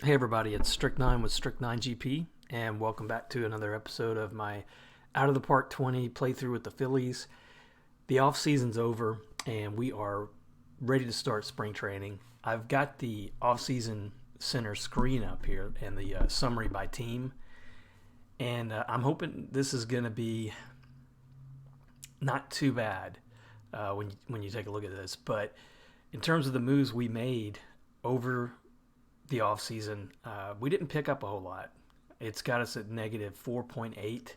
Hey everybody, it's Strict9 with Strict9 GP, and welcome back to another episode of my Out of the Park 20 playthrough with the Phillies. The off season's over, and we are ready to start spring training. I've got the off season center screen up here and the summary by team, and I'm hoping this is going to be not too bad when you take a look at this. But in terms of the moves we made over the offseason, we didn't pick up a whole lot. It's got us at negative 4.8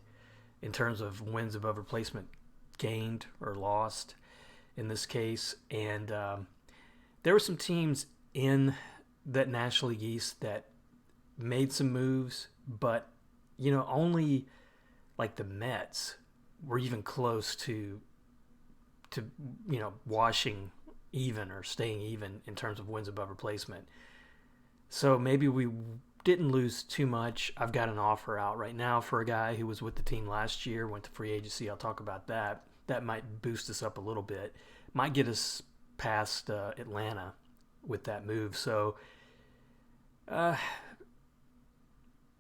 in terms of wins above replacement gained or lost in this case. And there were some teams in that National League East that made some moves, but, only like the Mets were even close to washing even or staying even in terms of wins above replacement. So maybe we didn't lose too much. I've got an offer out right now for a guy who was with the team last year, went to free agency. I'll talk about that. That might boost us up a little bit. Might get us past Atlanta with that move. So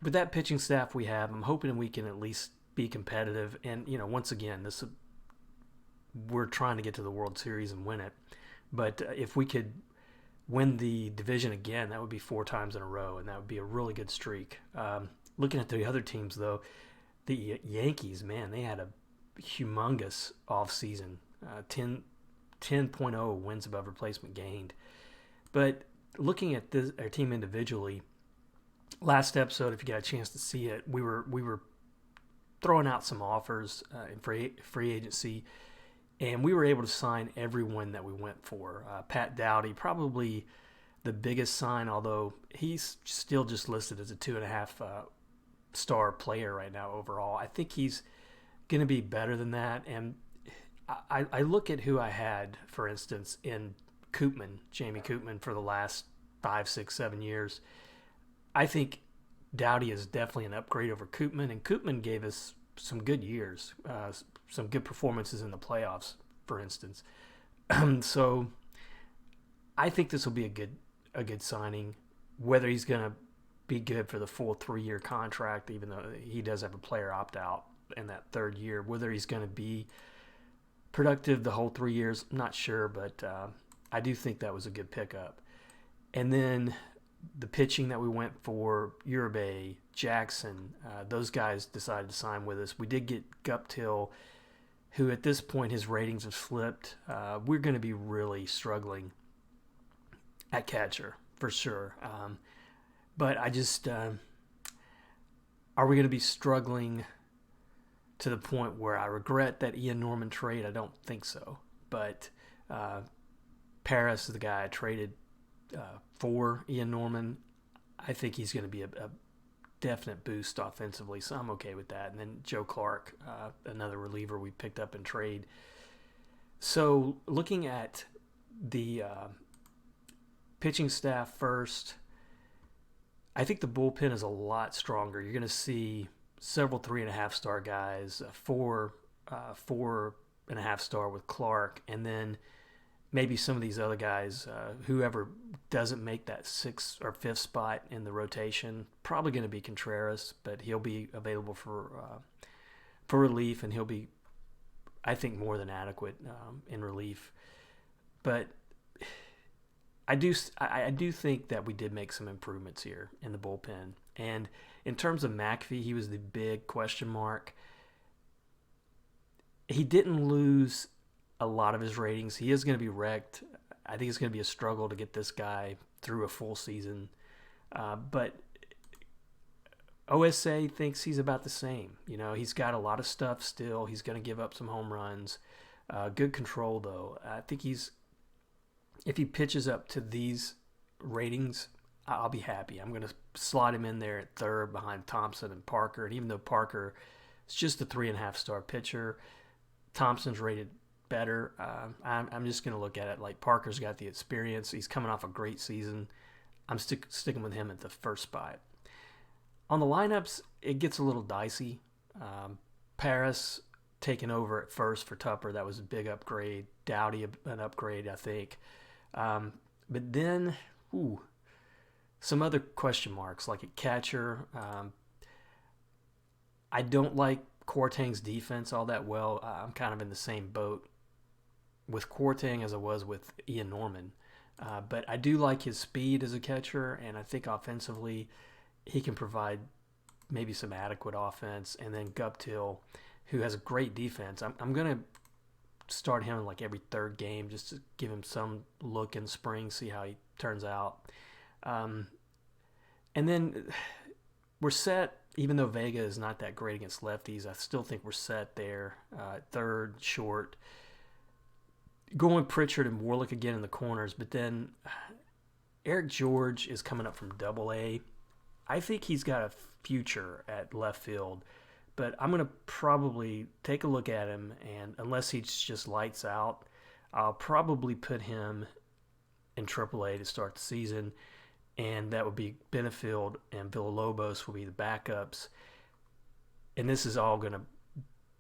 with that pitching staff we have, I'm hoping we can at least be competitive. And, once again, we're trying to get to the World Series and win it. But if we could win the division again, that would be 4 times in a row, and that would be a really good streak. Looking at the other teams, though, the Yankees, man, they had a humongous offseason, 10.0 wins above replacement gained. But looking at our team individually, last episode, if you got a chance to see it, we were throwing out some offers in free agency, and we were able to sign everyone that we went for. Pat Dowdy, probably the biggest sign, although he's still just listed as a 2.5 star player right now overall. I think he's going to be better than that. And I look at who I had, for instance, in Jamie Koopman, for the last 5, 6, 7 years. I think Dowdy is definitely an upgrade over Koopman, and Koopman gave us some good years, some good performances in the playoffs, for instance. So I think this will be a good signing. Whether he's going to be good for the full 3-year contract, even though he does have a player opt-out in that 3rd year, whether he's going to be productive the whole 3 years, I'm not sure, but I do think that was a good pickup. And then the pitching that we went for, Uribe, Jackson, those guys decided to sign with us. We did get Guptill, who at this point his ratings have slipped. We're going to be really struggling at catcher for sure. But I just, are we going to be struggling to the point where I regret that Ian Norman trade? I don't think so. But Paris is the guy I traded for Ian Norman. I think he's going to be a definite boost offensively, so I'm okay with that. And then Joe Clark, another reliever we picked up in trade. So looking at the pitching staff first, I think the bullpen is a lot stronger. You're going to see several 3.5 star guys, 4.5 star with Clark, and then maybe some of these other guys, whoever doesn't make that 6th or 5th spot in the rotation, probably going to be Contreras, but he'll be available for relief, and he'll be, I think, more than adequate in relief. But I do think that we did make some improvements here in the bullpen. And in terms of McAfee, he was the big question mark. He didn't lose a lot of his ratings. He is going to be wrecked. I think it's going to be a struggle to get this guy through a full season. But OSA thinks he's about the same. He's got a lot of stuff still. He's going to give up some home runs. Good control, though. I think if he pitches up to these ratings, I'll be happy. I'm going to slot him in there at 3rd behind Thompson and Parker. And even though Parker is just a 3.5 star pitcher, Thompson's rated better. I'm just going to look at it like Parker's got the experience. He's coming off a great season. I'm sticking with him at the 1st spot. On the lineups, it gets a little dicey. Paris taking over at 1st for Tupper. That was a big upgrade. Dowdy, an upgrade, I think. But then, Some other question marks, like at catcher. I don't like Quartang's defense all that well. I'm kind of in the same boat with Quartang as I was with Ian Norman. But I do like his speed as a catcher, and I think offensively he can provide maybe some adequate offense. And then Guptill, who has a great defense. I'm going to start him in like every third game just to give him some look in spring, see how he turns out. Um, and then we're set, even though Vega is not that great against lefties, I still think we're set there. Third, short. Going Pritchard and Warlick again in the corners, but then Eric George is coming up from Double A. I think he's got a future at left field, but I'm going to probably take a look at him, and unless he's just lights out, I'll probably put him in AAA to start the season, and that would be Benefield and Villalobos will be the backups. And this is all going to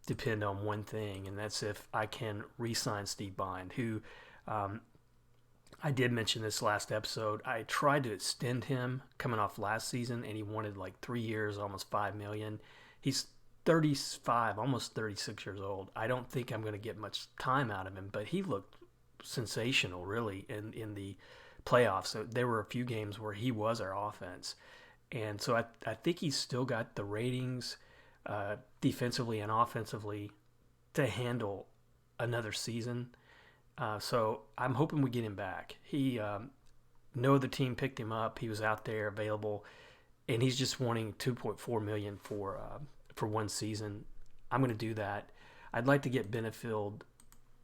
depend on one thing, and that's if I can re-sign Steve Bind, who I did mention this last episode. I tried to extend him coming off last season, and he wanted like 3 years, almost $5 million. He's 35, almost 36 years old. I don't think I'm going to get much time out of him, but he looked sensational, really, in the playoffs. So there were a few games where he was our offense, and so I think he's still got the ratings defensively and offensively to handle another season. So I'm hoping we get him back. He, no other team picked him up. He was out there available, and he's just wanting $2.4 million for one season. I'm going to do that. I'd like to get Benefield,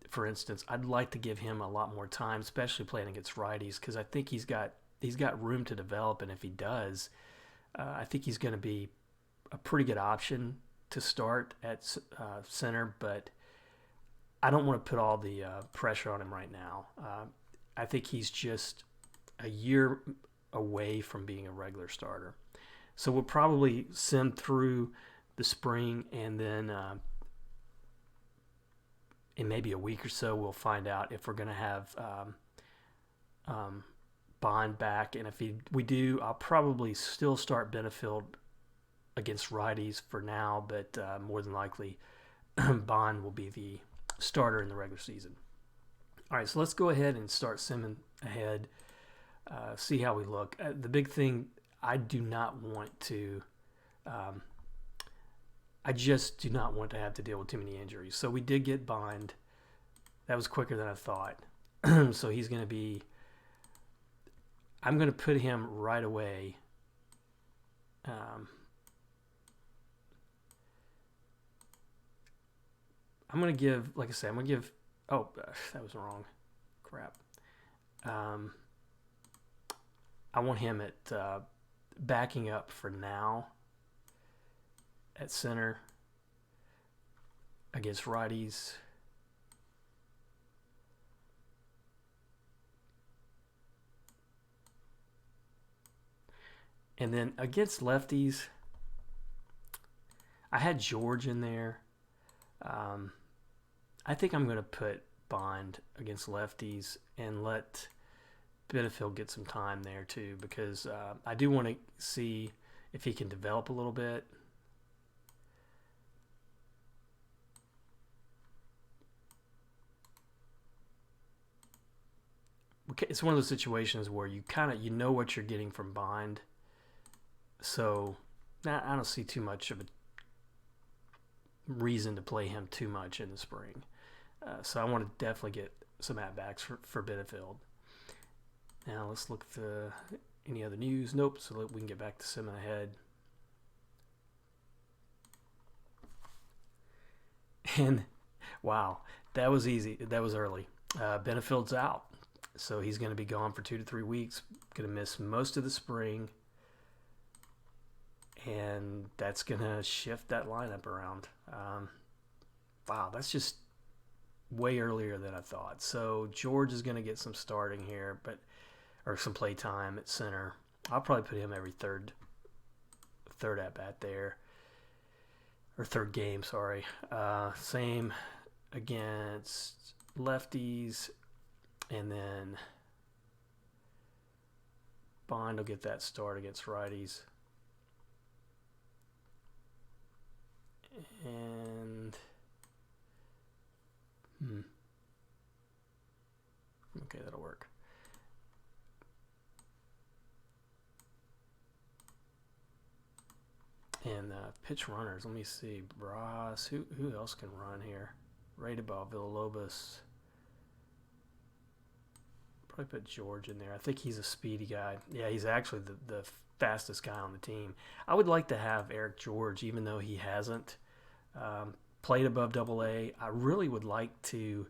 for instance. I'd like to give him a lot more time, especially playing against righties, because I think he's got room to develop, and if he does, I think he's going to be a pretty good option to start at center, but I don't want to put all the pressure on him right now. I think he's just a year away from being a regular starter. So we'll probably send through the spring, and then in maybe a week or so, we'll find out if we're going to have Bond back. And if we do, I'll probably still start Benefield against righties for now, but more than likely Bond will be the starter in the regular season. All right, so let's go ahead and start simming ahead, see how we look. The big thing, I just do not want to have to deal with too many injuries. So we did get Bond. That was quicker than I thought. So he's going to be, I'm going to put him right away. I'm going to give, like I said, oh, that was wrong. Crap. I want him at backing up for now at center against righties. And then against lefties, I had George in there. I think I'm going to put Bond against lefties and let Benefield get some time there too, because I do want to see if he can develop a little bit. It's one of those situations where you know what you're getting from Bond. So I don't see too much of a reason to play him too much in the spring. So I want to definitely get some at-backs for Benefield. Now let's look at any other news. Nope, so we can get back to simming ahead. And wow, that was easy. That was early. Benefield's out. So he's going to be gone for 2 to 3 weeks. Going to miss most of the spring. And that's going to shift that lineup around. Wow, that's just way earlier than I thought. So George is going to get some starting here, or some play time at center. I'll probably put him every third at bat there, or third game. Sorry. Same against lefties, and then Bond will get that start against righties. And okay, that'll work. And pitch runners. Let me see. Bras. Who else can run here? Raidaball, Villalobos. Probably put George in there. I think he's a speedy guy. Yeah, he's actually the fastest guy on the team. I would like to have Eric George, even though he hasn't played above Double-A. I really would like to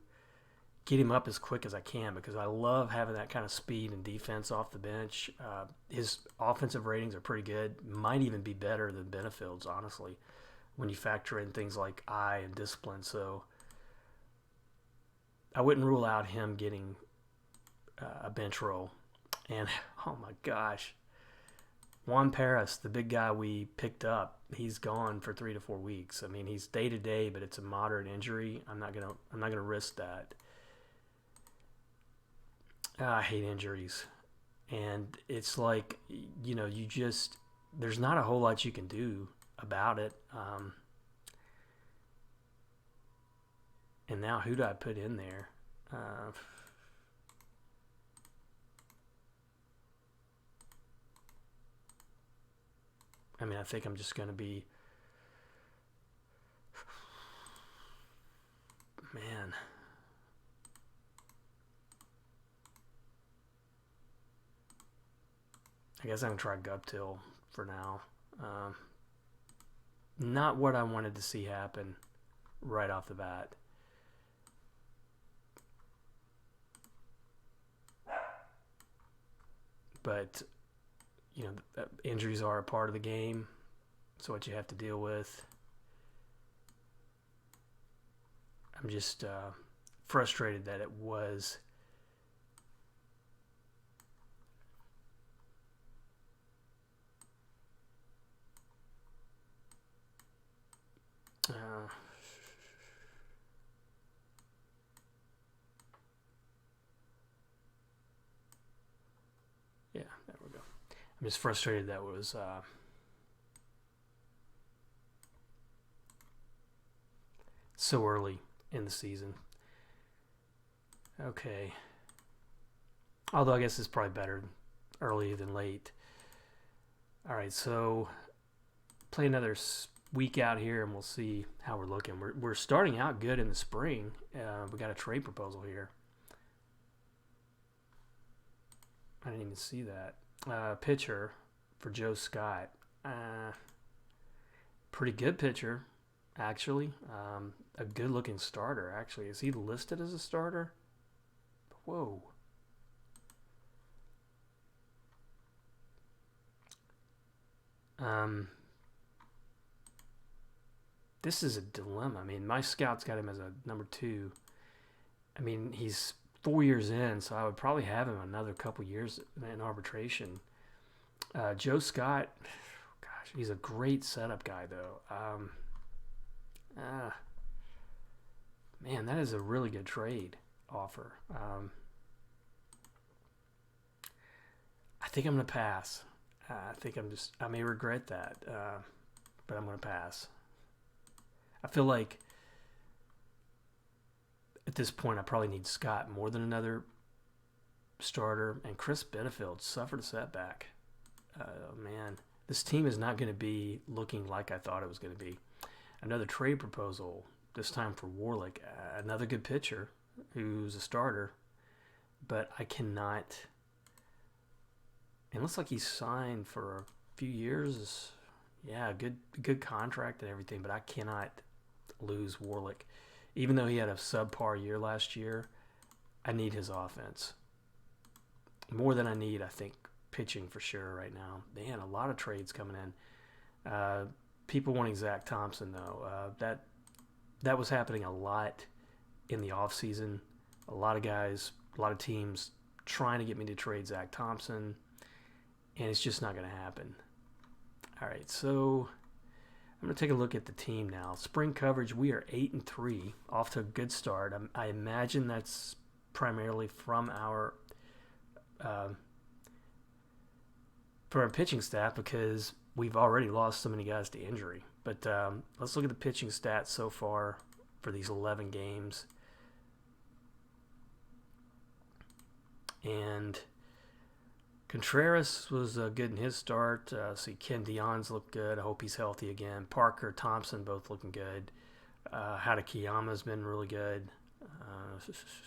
get him up as quick as I can because I love having that kind of speed and defense off the bench. His offensive ratings are pretty good. Might even be better than Benefield's, honestly, when you factor in things like eye and discipline. So I wouldn't rule out him getting a bench role. And, oh my gosh, Juan Paris, the big guy we picked up, he's gone for 3 to 4 weeks. I mean, he's day-to-day, but it's a moderate injury. I'm not gonna risk that. I hate injuries. And it's like, there's not a whole lot you can do about it. And now who do I put in there? I think I'm just going to be... Man... I guess I'm going to try Guptill for now. Not what I wanted to see happen right off the bat. But, injuries are a part of the game. It's what you have to deal with. I'm just frustrated that it was... yeah, there we go. I'm just frustrated that was so early in the season. Okay. Although I guess it's probably better early than late. All right, so play another week out here, and we'll see how we're looking. We're starting out good in the spring. We got a trade proposal here. I didn't even see that. Pitcher for Joe Scott. Pretty good pitcher, actually. A good-looking starter, actually. Is he listed as a starter? Whoa. This is a dilemma. I mean, my scout's got him as a number 2. I mean, he's 4 years in, so I would probably have him another couple years in arbitration. Joe Scott, gosh, he's a great setup guy, though. Man, that is a really good trade offer. I think I'm going to pass. I may regret that, but I'm going to pass. I feel like at this point I probably need Scott more than another starter, and Chris Benefield suffered a setback. Man, this team is not going to be looking like I thought it was going to be. Another trade proposal, this time for Warlick, another good pitcher who's a starter, but I cannot... It looks like he's signed for a few years. Yeah, good contract and everything, but I cannot lose Warlick. Even though he had a subpar year last year, I need his offense. More than I need, I think, pitching for sure right now. Man, a lot of trades coming in. People wanting Zach Thompson, though. That was happening a lot in the offseason. A lot of guys, a lot of teams trying to get me to trade Zach Thompson, and it's just not going to happen. All right, so I'm going to take a look at the team now. Spring coverage, we are 8-3, off to a good start. I imagine that's primarily from our for our pitching staff because we've already lost so many guys to injury. But let's look at the pitching stats so far for these 11 games. And Contreras was good in his start. See, Ken Dion's looked good. I hope he's healthy again. Parker, Thompson, both looking good. Hadakiyama's been really good.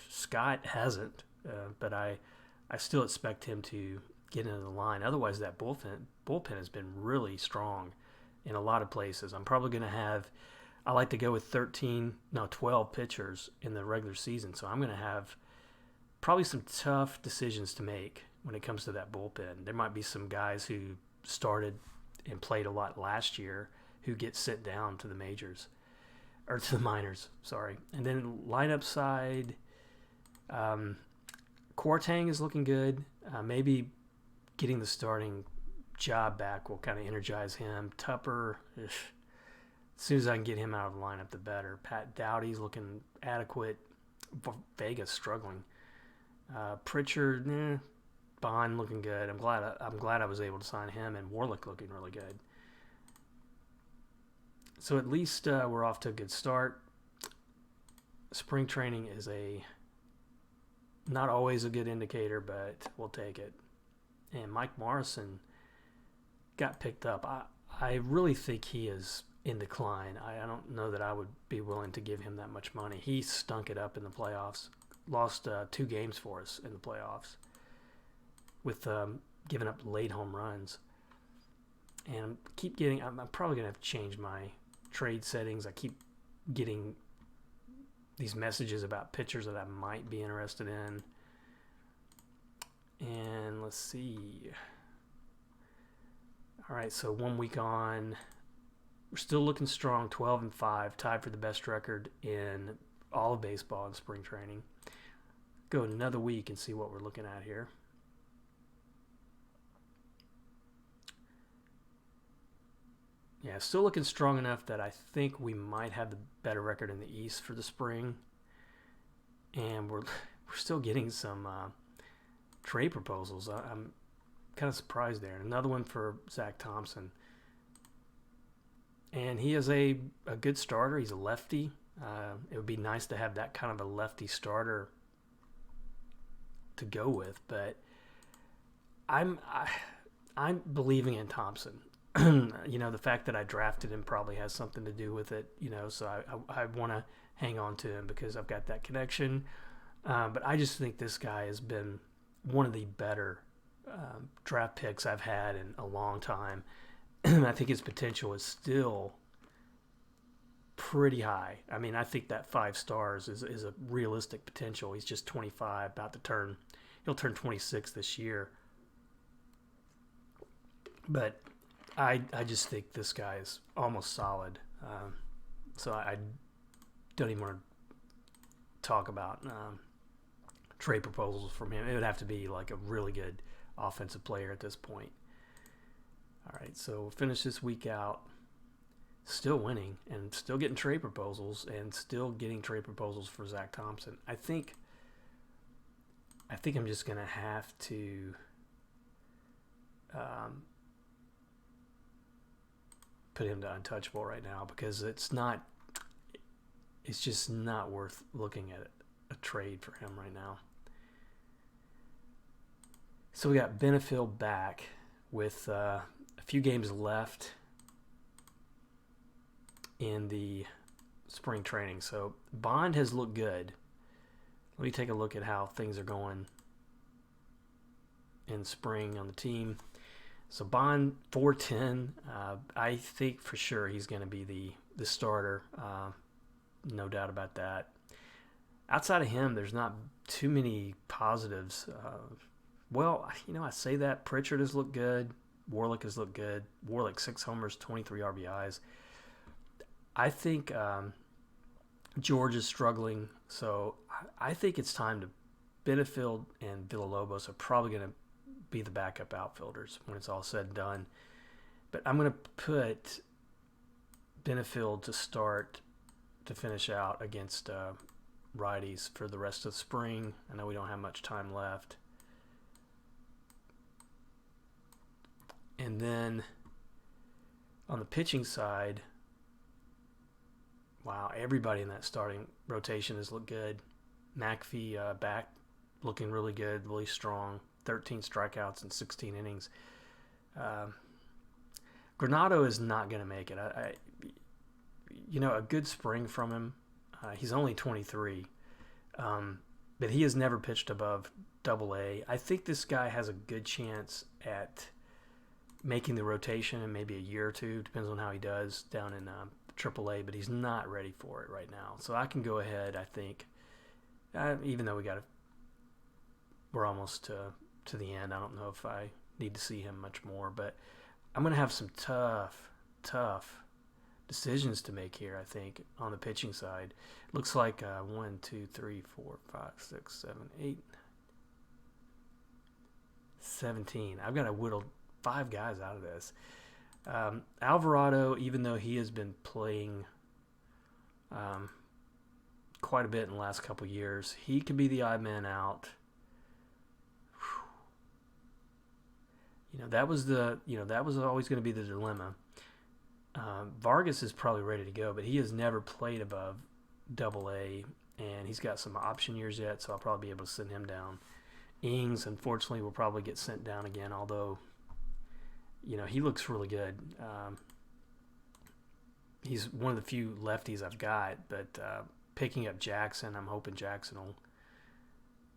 Scott hasn't, but I still expect him to get into the line. Otherwise, that bullpen has been really strong in a lot of places. I'm probably going to have, I like to go with 12 pitchers in the regular season. So I'm going to have probably some tough decisions to make when it comes to that bullpen. There might be some guys who started and played a lot last year who get sent down to the majors. Or to the minors, sorry. And then lineup side, Kwarteng is looking good. Maybe getting the starting job back will kind of energize him. Tupper, as soon as I can get him out of the lineup, the better. Pat Dowdy's looking adequate. Vega's struggling. Pritchard, Bond looking good. I'm glad I was able to sign him, and Warlick looking really good. So at least we're off to a good start. Spring training is not always a good indicator, but we'll take it. And Mike Morrison got picked up. I really think he is in decline. I don't know that I would be willing to give him that much money. He stunk it up in the playoffs. Lost 2 games for us in the playoffs with giving up late home runs. And I'm probably going to have to change my trade settings. I keep getting these messages about pitchers that I might be interested in. And let's see. All right, so 1 week on. We're still looking strong, 12-5, tied for the best record in all of baseball in spring training. Go another week and see what we're looking at here. Yeah, still looking strong enough that I think we might have the better record in the East for the spring. And we're still getting some trade proposals. I'm kind of surprised there. Another one for Zach Thompson. And he is a good starter. He's a lefty. It would be nice to have that kind of a lefty starter to go with. But I'm believing in Thompson. The fact that I drafted him probably has something to do with it, so I want to hang on to him because I've got that connection. But I just think this guy has been one of the better draft picks I've had in a long time. I think his potential is still pretty high. I mean, I think that 5 stars is a realistic potential. He's just 25, he'll turn 26 this year. But I just think this guy is almost solid. So I don't even want to talk about trade proposals from him. It would have to be like a really good offensive player at this point. All right, so we'll finish this week out still winning and still getting trade proposals and still getting trade proposals for Zach Thompson. I think I'm just going to have to put him to untouchable right now because it's just not worth looking at a trade for him right now. So we got Benefield back with a few games left in the spring training. So Bond has looked good. Let me take a look at how things are going in spring on the team. So Bond 410. I think for sure he's going to be the starter. No doubt about that. Outside of him, there's not too many positives. I say that Pritchard has looked good. Warlick has looked good. Warlick 6 homers, 23 RBIs. I think George is struggling, so I think it's time to Benefield and Villalobos are probably going to be the backup outfielders when it's all said and done. But I'm going to put Benefield to start to finish out against righties for the rest of the spring. I know we don't have much time left. And then on the pitching side, wow, everybody in that starting rotation has looked good. McAfee back looking really good, really strong. 13 strikeouts in 16 innings. Granado is not going to make it. A good spring from him. He's only 23, but he has never pitched above Double-A. I think this guy has a good chance at making the rotation in maybe a year or two. Depends on how he does down in Triple-A, but he's not ready for it right now. So I can go ahead, I think, even though we're almost to the end. I don't know if I need to see him much more, but I'm going to have some tough decisions to make here, I think, on the pitching side. Looks like 1, 2, 3, 4, 5, 6, 7, 8, 17. I've got to whittle 5 guys out of this. Alvarado, even though he has been playing quite a bit in the last couple years, he could be the odd man out. That was always going to be the dilemma. Vargas is probably ready to go, but he has never played above Double-A, and he's got some option years yet, so I'll probably be able to send him down. Ings, unfortunately, will probably get sent down again, although, he looks really good. He's one of the few lefties I've got, but picking up Jackson, I'm hoping Jackson will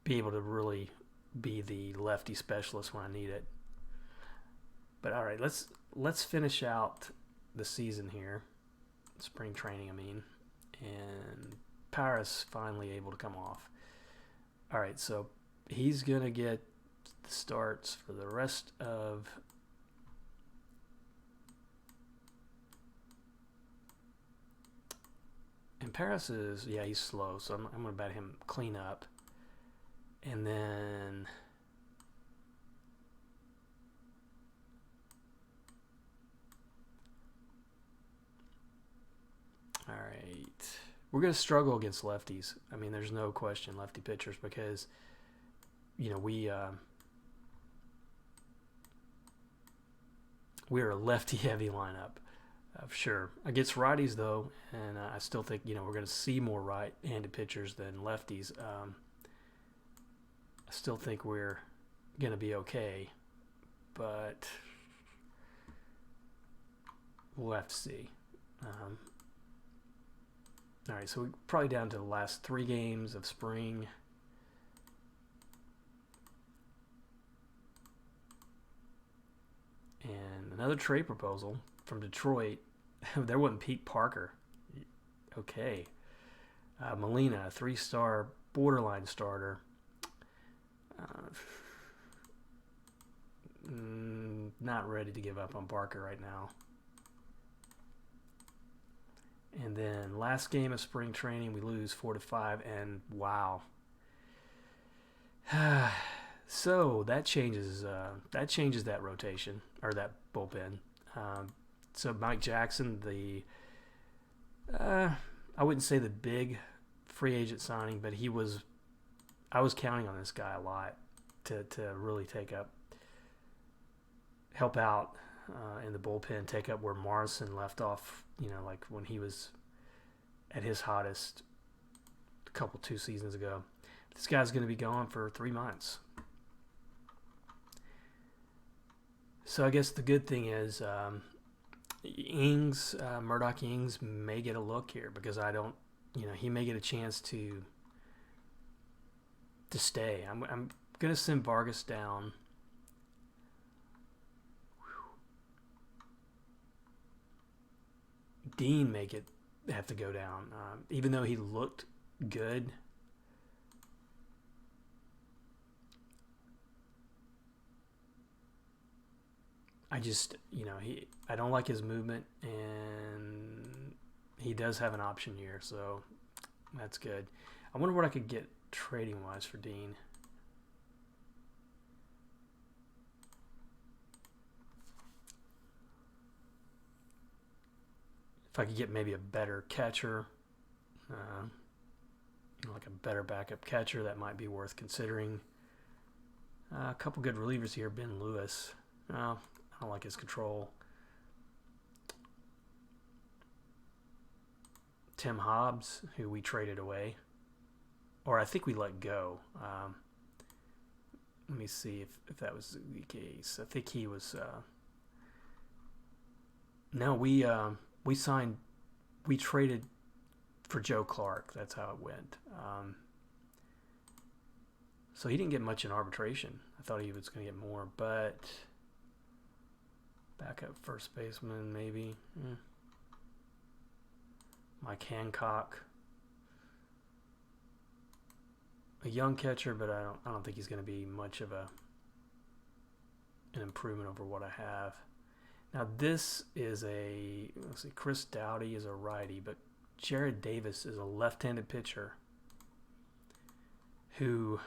be able to really be the lefty specialist when I need it. But all right, let's finish out the season here, spring training, and Paris finally able to come off. All right, so he's going to get the starts for the rest of and Paris is, he's slow, so I'm going to bet him clean up. And then all right, we're going to struggle against lefties. There's no question, lefty pitchers, because we're a lefty-heavy lineup, sure. Against righties, though, and I still think we're going to see more right-handed pitchers than lefties. I still think we're going to be okay, but we'll have to see. All right, so we're probably down to the last 3 games of spring. And another trade proposal from Detroit. There wasn't Pete Parker. Okay. Molina, 3-star borderline starter. Not ready to give up on Parker right now. And then last game of spring training, we lose 4-5, and wow. So that changes that rotation, or that bullpen. So Mike Jackson, I wouldn't say the big free agent signing, but I was counting on this guy a lot to really help out in the bullpen, take up where Morrison left off, like when he was at his hottest a 2 seasons ago. This guy's going to be gone for 3 months. So I guess the good thing is Murdoch Ings may get a look here, because he may get a chance to stay. I'm going to send Vargas down. Dean may have to go down, even though he looked good. I just, I don't like his movement, and he does have an option here, so that's good. I wonder what I could get trading wise for Dean. If I could get maybe a better catcher, like a better backup catcher, that might be worth considering. A couple good relievers here. Ben Lewis. I'm I don't like his control. Tim Hobbs, who we traded away, or I think we let go. Let me see if that was the case. I think he was. No, we traded for Joe Clark. That's how it went. So he didn't get much in arbitration. I thought he was going to get more, but backup first baseman maybe. Mike Hancock, a young catcher, but I don't think he's going to be much of an improvement over what I have. Now this is let's see, Chris Doughty is a righty, but Jared Davis is a left-handed pitcher who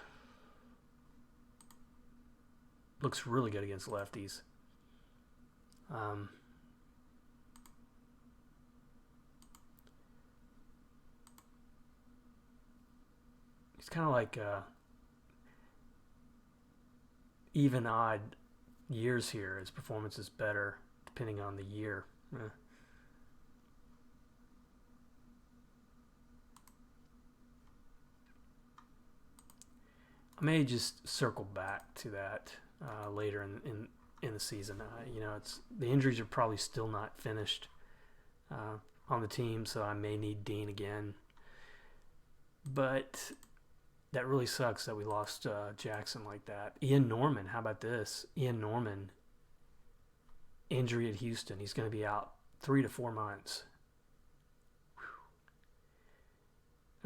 looks really good against lefties. He's kind of like even odd years here. His performance is better depending on the year. I may just circle back to that later in the season. It's the injuries are probably still not finished on the team, so I may need Dean again. But that really sucks that we lost Jackson like that. Ian Norman, how about this? Ian Norman, injury at Houston. He's going to be out 3 to 4 months. Whew.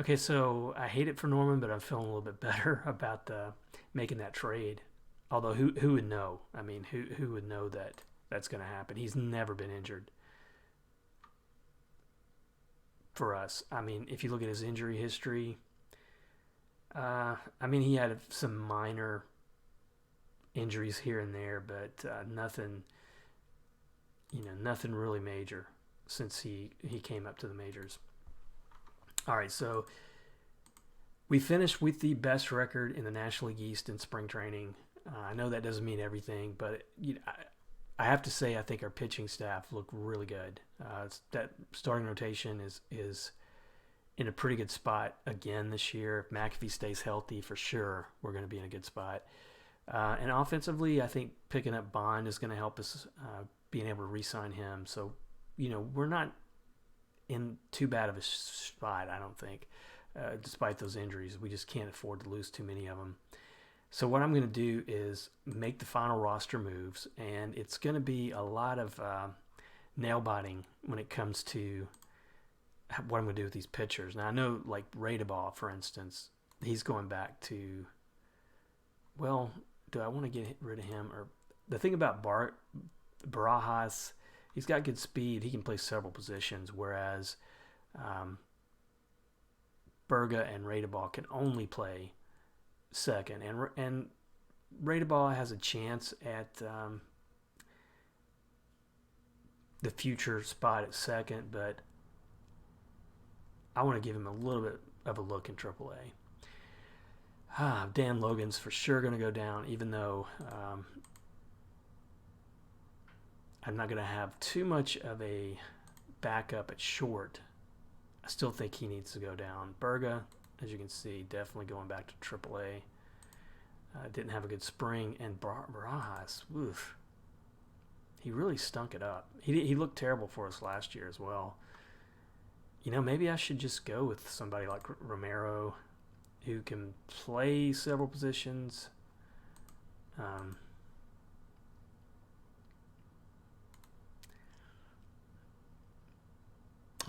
Okay, so I hate it for Norman, but I'm feeling a little bit better about making that trade. Although who would know? I mean, who would know that that's going to happen? He's never been injured for us. I mean, if you look at his injury history, he had some minor injuries here and there, but nothing really major since he came up to the majors. All right, so we finished with the best record in the National League East in spring training. I know that doesn't mean everything, but I have to say I think our pitching staff look really good. That starting rotation is in a pretty good spot again this year. If McAfee stays healthy, for sure, we're going to be in a good spot. And offensively, I think picking up Bond is going to help us being able to re-sign him. So, we're not in too bad of a spot, I don't think, despite those injuries. We just can't afford to lose too many of them. So what I'm going to do is make the final roster moves, and it's going to be a lot of nail-biting when it comes to what I'm going to do with these pitchers. Now, I know, like Radeball, for instance, he's going back to, well, do I want to get rid of him? Or the thing about Barajas, he's got good speed. He can play several positions, whereas Berga and Radeball can only play second. And Radeball has a chance at the future spot at second, but I want to give him a little bit of a look in AAA. Dan Logan's for sure going to go down, even though I'm not going to have too much of a backup at short. I still think he needs to go down. Berga, as you can see, definitely going back to AAA. Didn't have a good spring. And Barajas, oof, he really stunk it up. He looked terrible for us last year as well. Maybe I should just go with somebody like Romero, who can play several positions.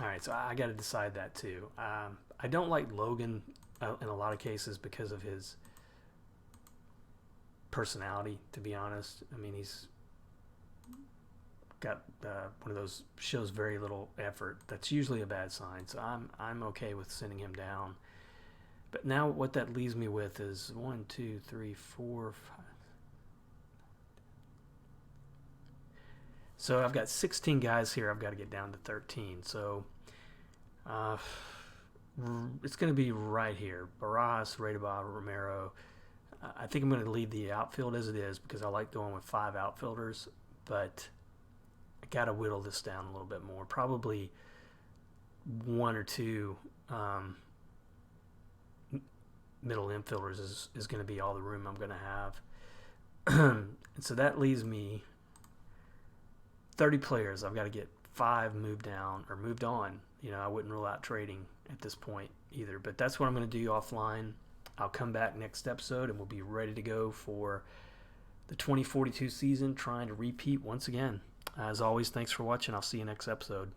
All right, so I got to decide that too. I don't like Logan in a lot of cases because of his personality, to be honest. I mean, he's got one of those shows very little effort. That's usually a bad sign. So I'm okay with sending him down. But now what that leaves me with is 1, 2, 3, 4, 5. So I've got 16 guys here. I've got to get down to 13. So it's going to be right here. Barajas, Radeball, Romero. I think I'm going to leave the outfield as it is because I like going with 5 outfielders. but I got to whittle this down a little bit more. Probably one or two middle infielders is going to be all the room I'm going to have. And so that leaves me 30 players. I've got to get 5 moved down or moved on. I wouldn't rule out trading at this point either, but that's what I'm going to do offline. I'll come back next episode and we'll be ready to go for the 2042 season, trying to repeat once again. As always, thanks for watching. I'll see you next episode.